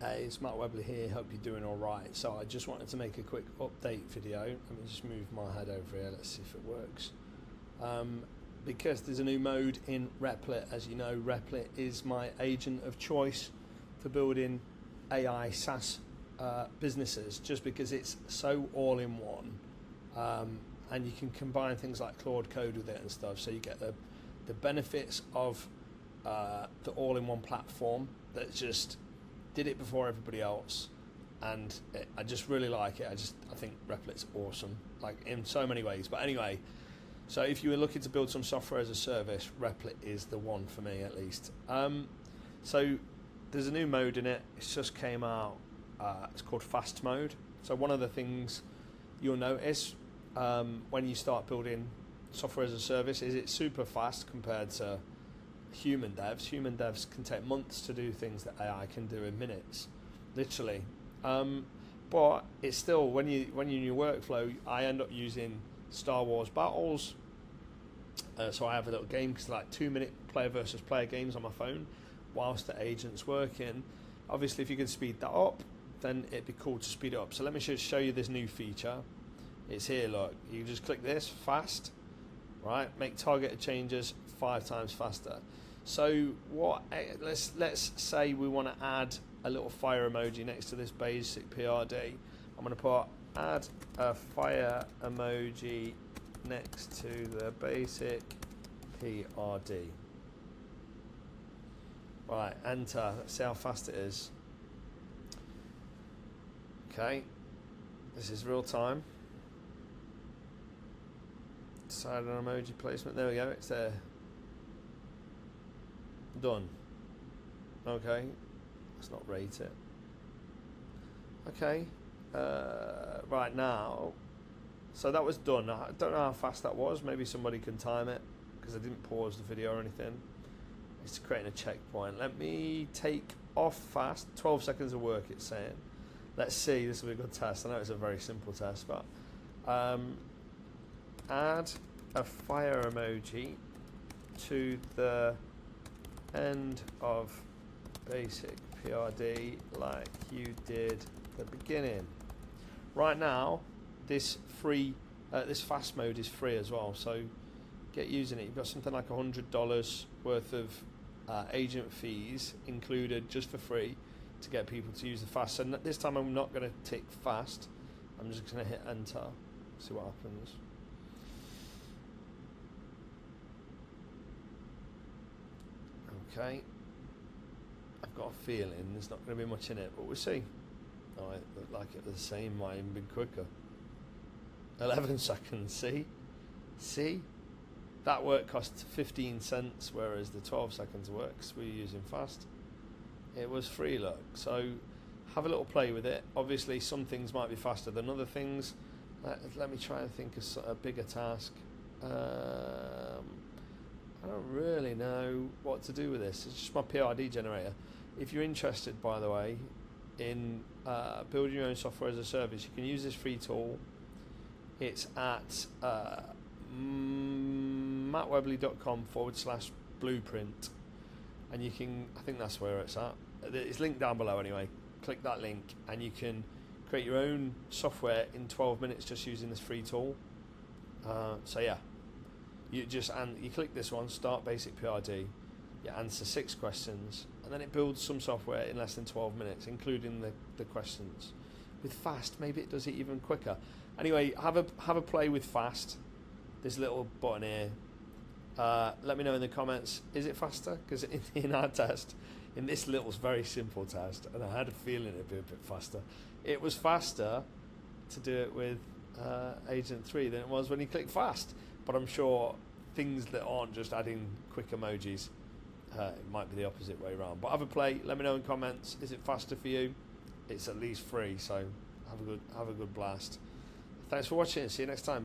Hey, it's Matt Webley here, hope you're doing alright. So I just wanted to make a quick update video. Let me just move my head over here, let's see if it works. Because there's a new mode in Replit. As you know, Replit is my agent of choice for building AI SaaS businesses, just because it's so all-in-one. And you can combine things like Claude Code with it and stuff, so you get the benefits of the all-in-one platform that just did it before everybody else, and I just really like it. I think Replit's awesome, like in so many ways. But anyway, so if you were looking to build some software as a service, Replit is the one for me, at least. So there's a new mode in it. It's just came out. It's called fast mode. So one of the things you'll notice when you start building software as a service is it's super fast compared to human devs. Human devs can take months to do things that AI can do in minutes, literally. But it's still, when you're in your workflow, I end up using Star Wars battles. So I have a little game, because like 2-minute player versus player games on my phone whilst the agent's working. Obviously, if you could speed that up, then it'd be cool to speed it up. So let me just show you this new feature. It's here, look. You just click this, fast, right? Make targeted changes 5 times faster. So what? Let's say we want to add a little fire emoji next to this basic PRD. I'm going to put add a fire emoji next to the basic PRD. Right, enter. Let's see how fast it is. Okay, this is real time. Decide on emoji placement. There we go. It's there. Done. Okay, let's not rate it. Okay, right now, so that was done. I don't know how fast that was. Maybe somebody can time it, because I didn't pause the video or anything. It's creating a checkpoint. Let me take off fast. 12 seconds of work, it's saying. Let's see. This will be a good test. I know it's a very simple test, but add a fire emoji to the end of basic PRD like you did the beginning. Right now, this fast mode is free as well, so get using it. You've got something like $100 worth of agent fees included just for free to get people to use the fast. So this time I'm not going to tick fast. I'm just going to hit enter, see what happens. Okay, I've got a feeling there's not going to be much in it, but we'll see. Oh, it looked like it was the same, might even be quicker. 11 seconds, see? That work cost 15 cents, whereas the 12 seconds works we're using fast. It was free, look. So have a little play with it. Obviously, some things might be faster than other things. Let me try and think of a bigger task. I don't really know what to do with this. It's just my PRD generator. If you're interested, by the way, in building your own software as a service, you can use this free tool. It's at mattwebley.com/blueprint, and you can, I think that's where it's at. It's linked down below anyway. Click that link and you can create your own software in 12 minutes just using this free tool. So yeah, you click this one, start basic PRD, you answer 6 questions, and then it builds some software in less than 12 minutes, including the questions. With fast, maybe it does it even quicker. Anyway, have a play with fast. This little button here. Let me know in the comments, is it faster? Because in our test, in this little very simple test, and I had a feeling it'd be a bit faster, it was faster to do it with Agent 3 than it was when you click fast. But I'm sure things that aren't just adding quick emojis, it might be the opposite way around. But have a play, let me know in comments, is it faster for you? It's at least free, so have a good blast. Thanks for watching, see you next time.